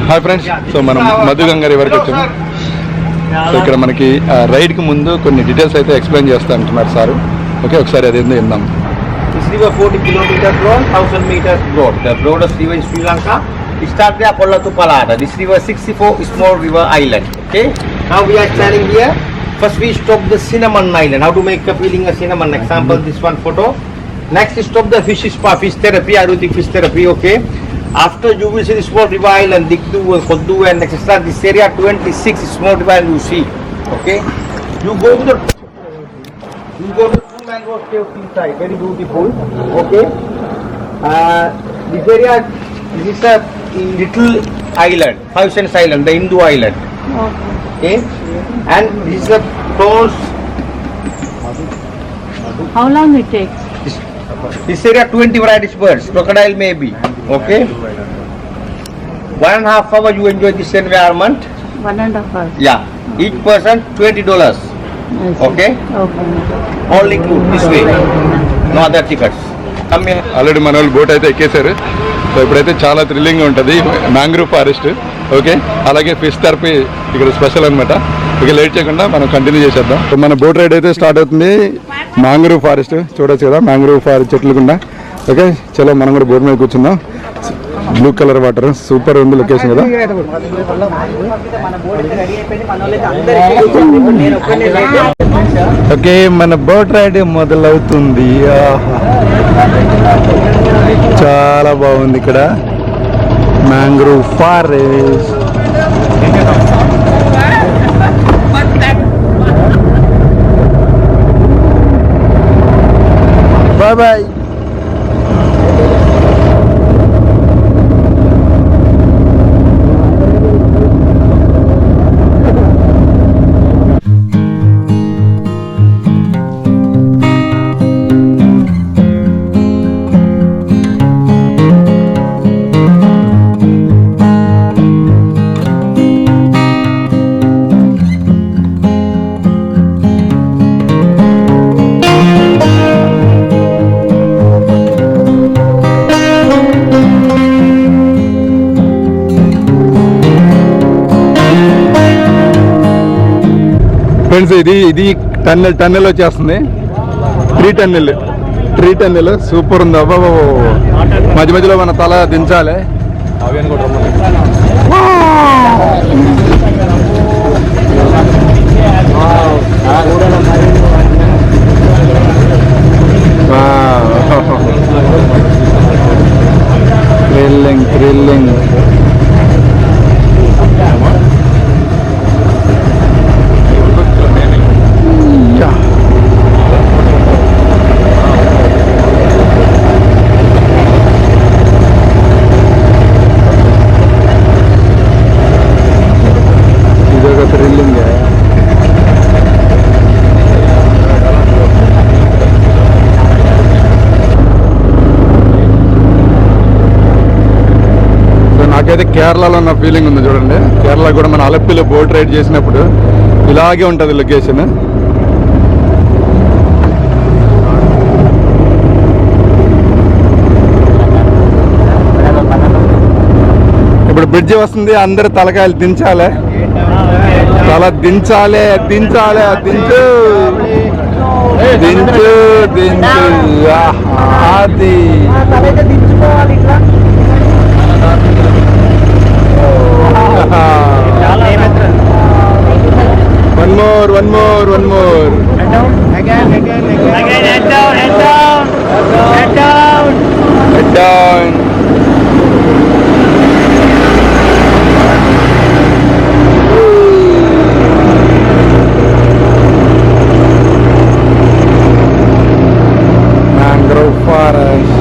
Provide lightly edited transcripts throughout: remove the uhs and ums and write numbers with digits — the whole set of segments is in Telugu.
హాయ్ ఫ్రెండ్స్, సో మనం మధు గంగా రివర్కి వచ్చాము. సో ఇక్కడ మనకి రైడ్కి ముందు కొన్ని డీటెయిల్స్ అయితే ఎక్స్ప్లెయిన్ చేస్తా అంటున్నారు సార్. ఓకే, ఒకసారి అదేందో విందాం. This river 40 kilometers broad, 1000 meters broad. The broadest river in Sri Lanka. It starts there Polla to Palada. This river 64 small river island. Okay. Now we are standing here. First we stop the cinnamon island. How to make a feeling a cinnamon? Example, this one photo. Next we stop the fish spa, fish therapy, Ayurvedic fish therapy. Okay. After you will see the small river island, Dikdu and Koddu and etc. This area 26 small river island you see. Okay. You go to mangrove caves inside, very beautiful. Okay. This area, this is a little island, 5 cents island, the Hindu island. Okay. And this is a prawns. How long it takes? This area 20 varieties birds, crocodile maybe. Okay. 1.5 hours you enjoy this environment. 1.5 hours. Yeah. Each person $20. Okay. Okay. All include this way. No other tickets. Come here. Already మన వాళ్ళు బోట్ అయితే ఎక్కేశారు. సో ఇప్పుడైతే చాలా థ్రిల్లింగ్గా ఉంటుంది. మ్యాంగ్రూవ్ ఫారెస్ట్, ఓకే, అలాగే ఫిష్ థెరపీ ఇక్కడ స్పెషల్ అనమాట. ఇక లేట్ చేయకుండా మనం కంటిన్యూ చేసేద్దాం. సో మన బోట్ రైడ్ అయితే స్టార్ట్ అవుతుంది. మ్యాంగ్రూవ్ ఫారెస్ట్ చూడొచ్చు కదా, మ్యాంగ్రూవ్ ఫారెస్ట్ చెట్లు గుండా. ఓకే, చలో మనం కూడా బోట్ మీద కూర్చుందాం. బ్లూ కలర్ వాటర్, సూపర్ ఉంది లొకేషన్ కదా. ఓకే, మన బోట్ రైడ్ మొదలవుతుంది. చాలా బాగుంది ఇక్కడ mangrove forest. Bye bye. Friends, ఇది టన్నెల్ వచ్చేస్తుంది. ట్రీ టన్నెల్ సూపర్ ఉంది. అబ్బా, మధ్య మధ్యలో మన తల దించాలి. థ్రిల్లింగ్. నాకైతే కేరళలో ఉన్న ఫీలింగ్ ఉంది చూడండి. కేరళ కూడా మన అలప్పిలో బోట్ రైడ్ చేసినప్పుడు ఇలాగే ఉంటుంది లొకేషన్. ఇప్పుడు బ్రిడ్జి వస్తుంది, అందరు తలకాయలు దించాలి. తల దించాలి. దించు అది. One more. Head down. Mangrove forest.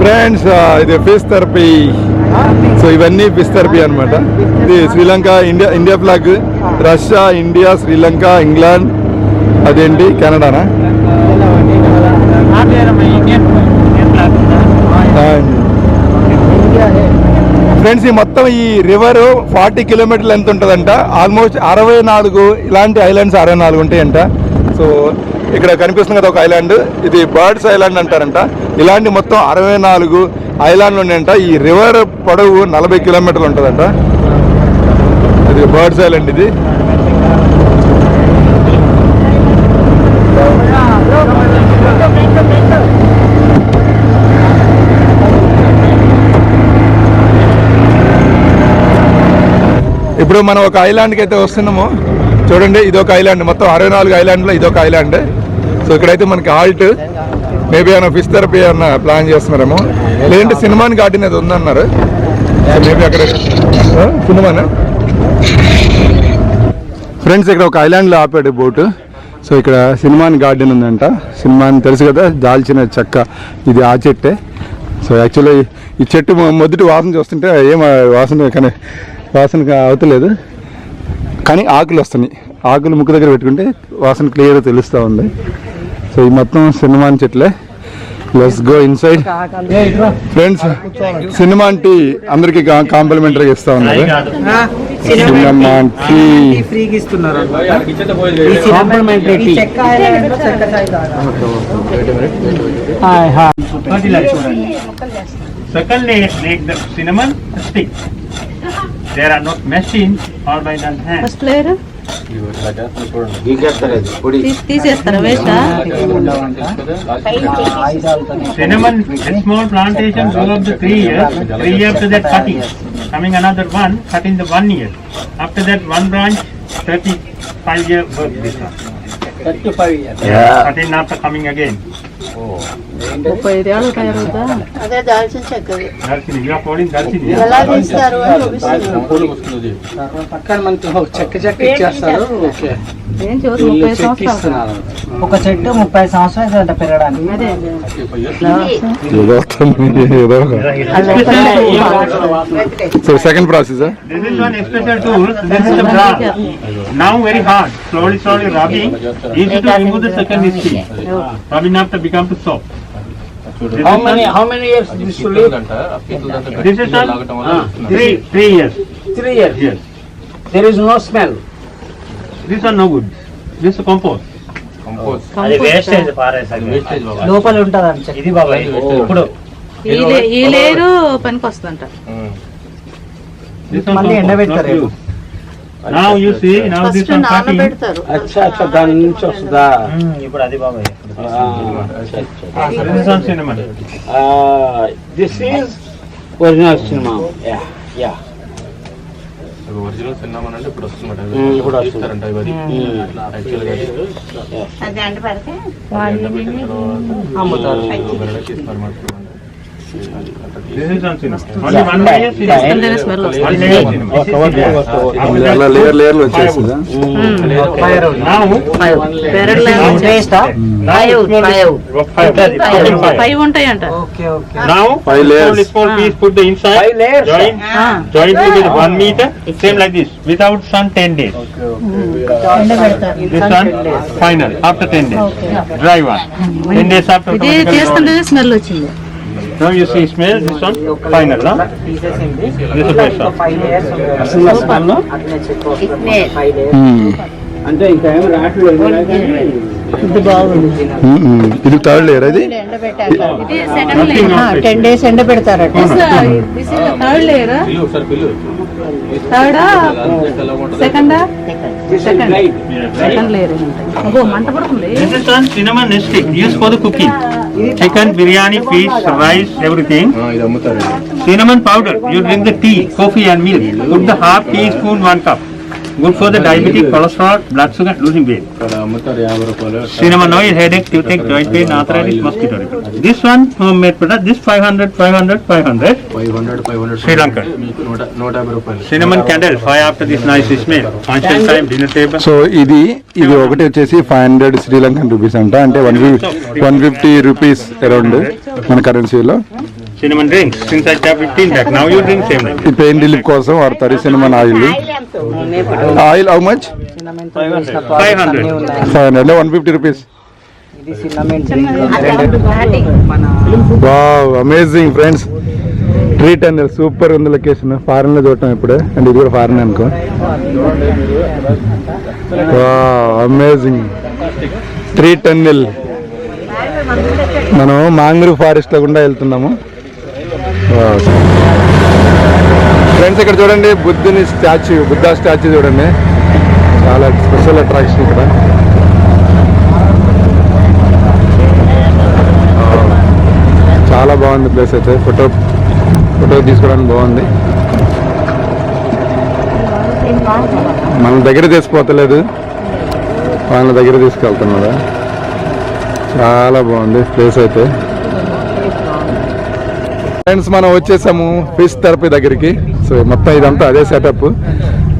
Friends, ఇది ఫిష్ థెరపీ. సో ఇవన్నీ ఫిష్ థెరపీ అనమాట. ఇది Sri Lanka, India flag, Russia, India, Sri Lanka, England, అదేంటి కెనడానా? ఫ్రెండ్స్ ఈ మొత్తం ఈ రివర్ 40 కిలోమీటర్లు ఎంత ఉంటుందంట. ఆల్మోస్ట్ 64 ఇలాంటి ఐలాండ్స్ 64 ఉంటాయంట. సో ఇక్కడ కనిపిస్తుంది కదా ఒక ఐలాండ్, ఇది బర్డ్స్ ఐలాండ్ అంటారంట. ఇలాంటి మొత్తం 64 ఐలాండ్లు ఉన్నాయంట. ఈ రివర్ పొడవు 40 కిలోమీటర్లు ఉంటుందంట. ఇది బర్డ్స్ ఐలాండ్. ఇది ఇప్పుడు మనం ఒక ఐలాండ్కి అయితే వస్తున్నాము. చూడండి, ఇది ఒక ఐలాండ్. మొత్తం 64 ఐలాండ్లో ఇదొక ఐలాండ్. సో ఇక్కడైతే మనకి హాల్ట్, మేబీ ఏమైనా ఫిష్ థెరపీ ఏమన్నా ప్లాన్ చేస్తున్నారేమో, లేదంటే సినిమాన్ గార్డెన్ అది ఉందన్నారు. సో మేబీ అక్కడ సినిమానే. ఫ్రెండ్స్ ఇక్కడ ఒక ఐలాండ్లో ఆపాడు బోటు. సో ఇక్కడ సినిమాన్ గార్డెన్ ఉందంట. సినిమాన్ తెలుసు కదా, దాల్చిన చెక్క, ఇది ఆ చెట్టే. సో యాక్చువల్లీ ఈ చెట్టు మొదటి వాసన చూస్తుంటే ఏం వాసన అవుతలేదు, కానీ ఆకులు వస్తున్నాయి. ఆకులు ముక్కు దగ్గర పెట్టుకుంటే వాసన క్లియర్గా తెలుస్తూ ఉంది. సో ఈ మొత్తం సినిమాన్ చెట్లే. Let's go inside. Friends cinnamon tea అందరికి కాంప్లిమెంటరీగా ఇస్తా ఉన్నారు. Cinnamon tea Secondly, make the cinnamon stick. There are not machines or by the hand. First layer తీసేస్తారా waste? Cinnamon, a small plantation grow up to 3 years. 3 years after that cutting. Coming another one, cutting the 1 year. After that one branch, 35 year work this one. 35 years. Yeah. Cutting after coming again. 35 ఏళ్ళు తయారవుతా. అదే దాల్చిన చెక్క. Darsini, you are calling Darsini. ఎలా తీస్తారు అని చూపిస్తున్నారు. పక్కన మనకి చెక్క ఇచ్చేస్తారు. ఓకే. ఏం చూసి 30 సంవత్సరాలు. ఒక చెట్టు 30 సంవత్సరాలు అంట పెరగడానికి. అదే so second process. This is one special tool. This is the brush. Now very hard. Slowly rubbing. Easy to remove the second skin. Rubbing after become to soft. How many years this will live? This is one 3 years. 3 years. Yes. There is no smell. This one no good. This is compost. అది వేస్టేజ్ లోపల ఉంటదంట. ఇది బాబా ఇప్పుడు ఈ లేరు పనికి వస్తుందంట. this one మళ్ళీ ఎండబెడతారు. Now you see, now this one cutting. నానబెడతారు. అచ్చా దాని నుంచి వస్తుందా? ఇప్పుడు అది బాబా this is one cinnamon. This is original cinnamon. Yeah. Original cinema అంటే ఇప్పుడు వస్తుందన్నమాట. ఇప్పుడు ఇస్తారంట ఇవన్నీ యాక్చువల్గా అది అంట పెడితే అమ్ముతారు. This is one cinnamon. Only one layer cinnamon. Smell వస్తుంది. One layer cinnamon. అలా లేయర్లు వచ్చేసిందా? Now parade layer Paste ah? Five ఉంటాయంట. Okay. now 5 layers. small piece put the inside. 5 layers. Join with 1 meter. Same like this. Without sun 10 days. This one final after 10 days. Dry one. 10 days after. ఇది చేస్తుంటే స్మెల్ వచ్చింది. Now you see smell. This one final, no? This is best one. 5 layers. అంటే ఇంకా ఏం రావట్లేదు. ఇది బాగుంది. ఇది థర్డ్ లేయర్. అది ఇది సెకండ్ లేయర్. 10 days ఎండ పెడతారట. This is third layer. థర్డా సెకండా? Second layer. అబ్బో మంట పడుతుంది. This is one cinnamon stick used for the cooking. Chicken, biryani, fish, rice, everything. ఇది అమ్ముతారు. Cinnamon powder. You drink the tea, coffee and milk. Put the half teaspoon, 1 cup. Good for the diabetic, cholesterol, blood sugar, losing weight. ఇక్కడ అమ్ముతారు 50 రూపాయలు. Cinnamon oil, headache, toothache, joint pain, arthritis, mosquito repellent. This one homemade product. This 500. 500 Srilanka. మీకు 150 రూపాయలు. Cinnamon candle, fire after this nice smell. Function time, dinner table. So ఇది ఒకటి వచ్చేసి 500 శ్రీలంకన్ రూపీస్ అంట. అంటే 150 రూపీస్ అరౌండ్ మన కరెన్సీలో. Cinnamon drinks. Since I have 15 pack, now you drink same like. ఈ పెయిన్ రిలీఫ్ కోసం వాడతారు cinnamon oil. Oil how much? 500. 500 150 rupees. ఇది cinnamon wow amazing friends. Tree tunnel super ఉంది లొకేషన్. ఫారెన్ లో చూడటం ఇప్పుడు, అండ్ ఇది కూడా ఫారెన్ అనుకో. Amazing tree tunnel. మనం మాంగ్రూవ్ ఫారెస్ట్ లో గుండా వెళ్తున్నాము. ఫ్రెండ్స్ ఇక్కడ చూడండి బుద్ధుని స్టాచ్యూ, బుద్ధా స్టాచ్యూ చూడండి, చాలా స్పెషల్ అట్రాక్షన్ ఇక్కడ. చాలా బాగుంది ప్లేస్ అయితే, ఫోటో తీసుకోవడానికి బాగుంది. మన దగ్గర తీసిపోతలేదు, వాళ్ళ దగ్గర తీసుకెళ్తున్నారా. చాలా బాగుంది ప్లేస్ అయితే. ఫ్రెండ్స్ మనం వచ్చేసాము ఫిష్ థెరపీ దగ్గరికి. సో మొత్తం ఇదంతా అదే సెటప్.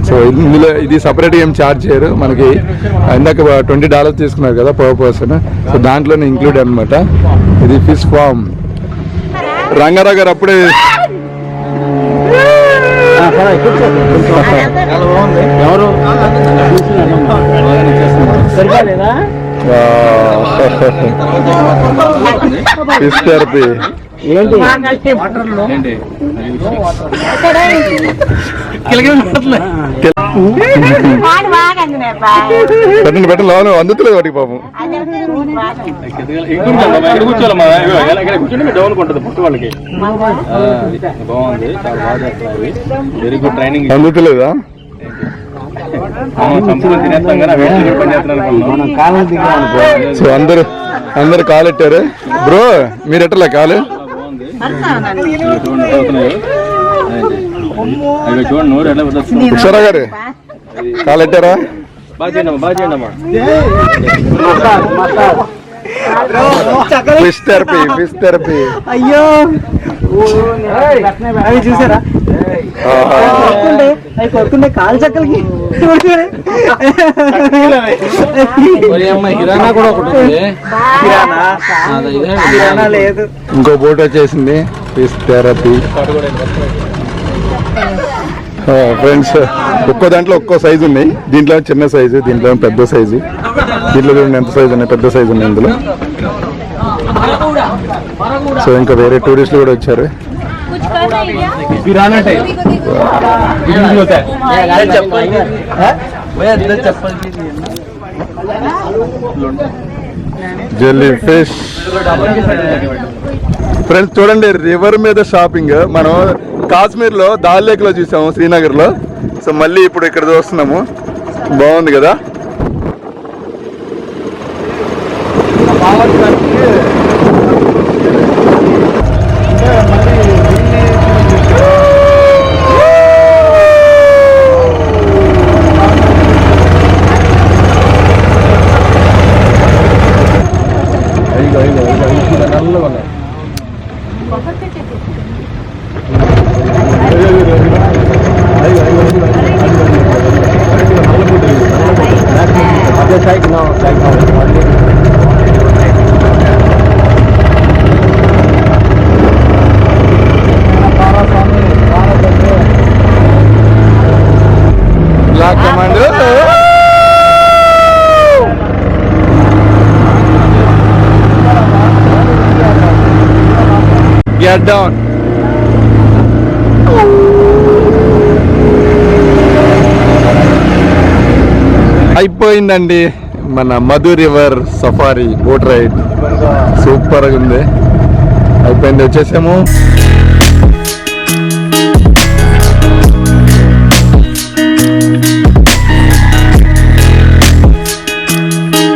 సో ఇందులో ఇది సపరేట్గా ఏం ఛార్జ్ చేయరు మనకి. ఇందాక $20 తీసుకున్నారు కదా పర్ పర్సన్, సో దాంట్లోనే ఇంక్లూడ్ అనమాట. ఇది ఫిష్ ఫార్మ్. రంగారావు గారు అప్పుడే ఫిష్ థెరపీ పెట్టండి లోను అందుతలేదు వాటికి పాపం. అందుతలేదా? సో అందరు కాలెట్టారు. బ్రో మీరు ఎట్టలే కాలు ఉషారా గారు కాలెట్టారా? Fish therapy. అయ్యో అవి చూసారా, కొడుకుంటే కాలు చక్కలకి లేదు. ఇంకో బోట్ వచ్చేసింది ఫిష్ థెరపీ. ఫ్రెండ్స్ ఒక్కో దాంట్లో ఒక్కో సైజు ఉన్నాయి. దీంట్లో చిన్న సైజు, దీంట్లో పెద్ద సైజు. దీంట్లో చూడండి ఎంత సైజు ఉన్నాయి, పెద్ద సైజు ఉన్నాయి ఇందులో. సో ఇంకా వేరే టూరిస్టులు కూడా వచ్చారు. Jelly fish. ఫ్రెండ్స్ చూడండి రివర్ మీద షాపింగ్. మనం కాశ్మీర్ లో దాల్ లేక్ లో చూసాము, శ్రీనగర్ లో. సో మళ్ళీ ఇప్పుడు ఇక్కడ చూస్తున్నాము. బాగుంది కదా. Get down. అయిపోయిందండి మన Madhu river safari boat ride. సూపర్గా ఉంది. అయిపోయింది, వచ్చేసాము.